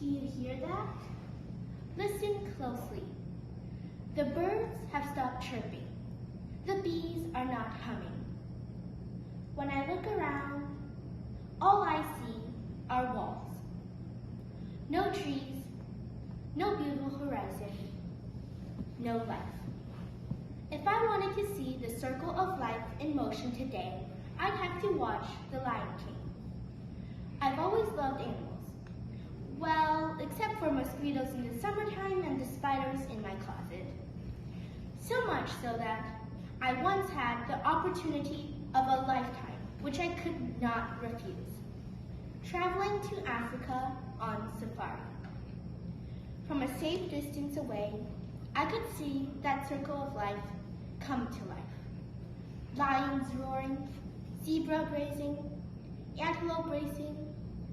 Do you hear that? Listen closely. The birds have stopped chirping. The bees are not humming. When I look around, all I see are walls. No trees, no beautiful horizon, no life. If I wanted to see the circle of life in motion today, I'd have to watch The Lion King. I've always loved animals. Well, except for mosquitoes in the summertime and the spiders in my closet. So much so that I once had the opportunity of a lifetime, which I could not refuse. Traveling to Africa on safari. From a safe distance away, I could see that circle of life come to life. Lions roaring, zebra grazing, antelope racing,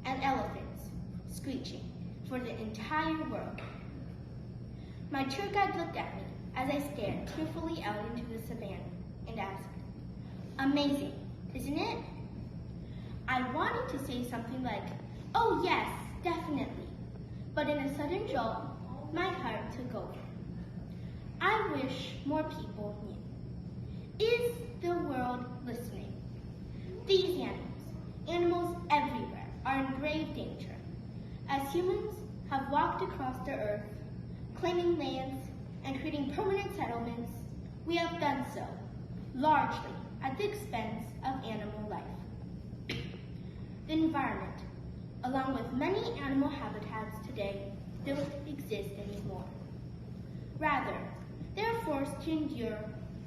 and elephants screeching for the entire world. My tour guide looked at me as I stared tearfully out into the savannah and asked, "Amazing, isn't it?" I wanted to say something like, "Oh yes, definitely," but in a sudden jolt, my heart took over. I wish more people knew. Is the world listening? These animals everywhere, are in grave danger. As humans have walked across the earth, claiming lands and creating permanent settlements, we have done so, largely at the expense of animal life. The environment, along with many animal habitats today, don't exist anymore. Rather, they are forced to endure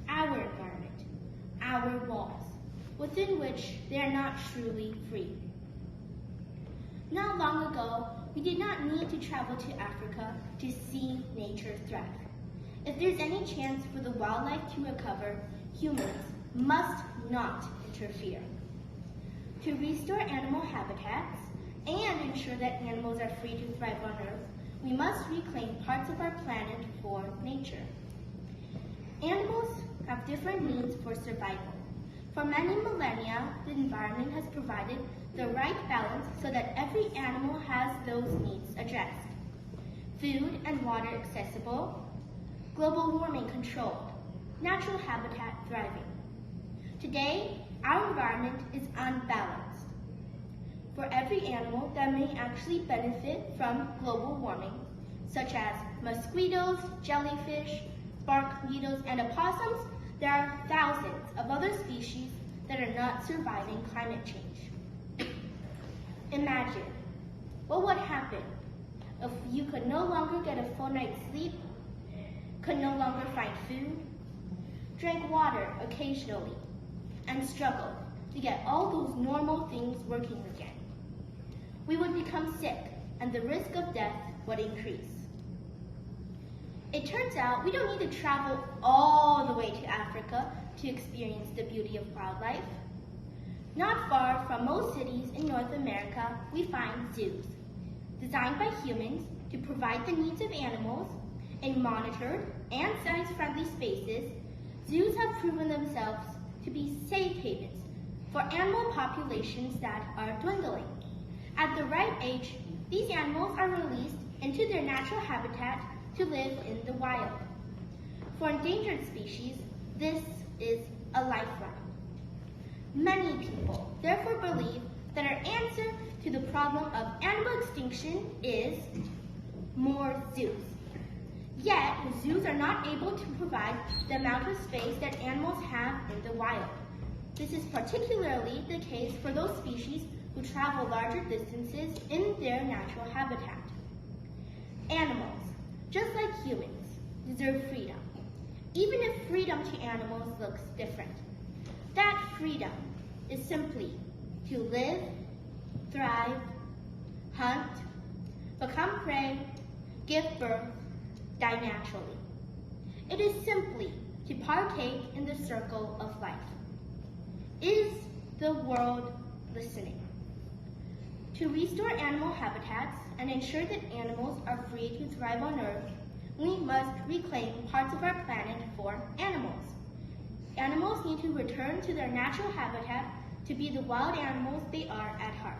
our environment, our walls, within which they are not truly free. Not long ago, we did not need to travel to Africa to see nature thrive. If there's any chance for the wildlife to recover, humans must not interfere. To restore animal habitats and ensure that animals are free to thrive on Earth, we must reclaim parts of our planet for nature. Animals have different needs for survival. For many millennia, the environment has provided the right balance so that every animal has those needs addressed. Food and water accessible, global warming controlled, natural habitat thriving. Today, our environment is unbalanced. For every animal that may actually benefit from global warming, such as mosquitoes, jellyfish, bark beetles, and opossums, there are thousands of other species that are not surviving climate change. Imagine, what would happen if you could no longer get a full night's sleep, could no longer find food, drank water occasionally, and struggled to get all those normal things working again? We would become sick, and the risk of death would increase. It turns out we don't need to travel all the way to Africa to experience the beauty of wildlife. Not far from most cities in North America, we find zoos, designed by humans to provide the needs of animals in monitored and science-friendly spaces. Zoos have proven themselves to be safe havens for animal populations that are dwindling. At the right age, these animals are released into their natural habitat to live in the wild. For endangered species, this is a lifeline. Many people therefore believe that our answer to the problem of animal extinction is more zoos. Yet, zoos are not able to provide the amount of space that animals have in the wild. This is particularly the case for those species who travel larger distances in their natural habitat. Animals, just like humans, deserve freedom, even if freedom to animals looks different. That freedom is simply to live, thrive, hunt, become prey, give birth, die naturally. It is simply to partake in the circle of life. Is the world listening? To restore animal habitats and ensure that animals are free to thrive on Earth, we must reclaim parts of our planet for animals. Animals need to return to their natural habitat to be the wild animals they are at heart.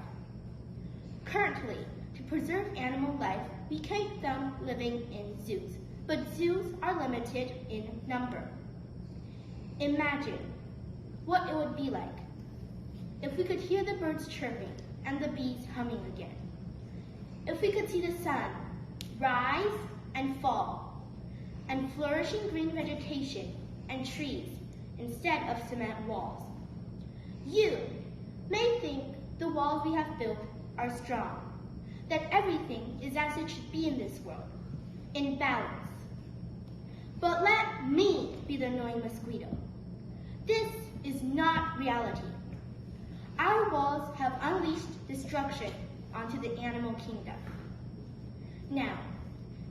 Currently, To preserve animal life, we keep them living in zoos, but zoos are limited in number. Imagine what it would be like if we could hear the birds chirping and the bees humming again. If we could see the sun rise and fall, and flourishing green vegetation and trees instead of cement walls. You may think the walls we have built are strong, that everything is as it should be in this world, in balance. But let me be the annoying mosquito. This is not reality. Our walls have unleashed destruction onto the animal kingdom. Now,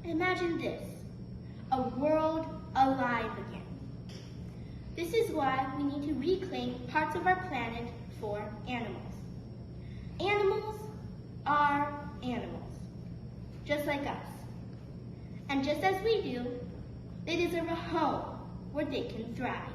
imagine this, a world alive again. This is why we need to reclaim parts of our planet for animals. Animals are animals, just like us. And just as we do, they deserve a home where they can thrive.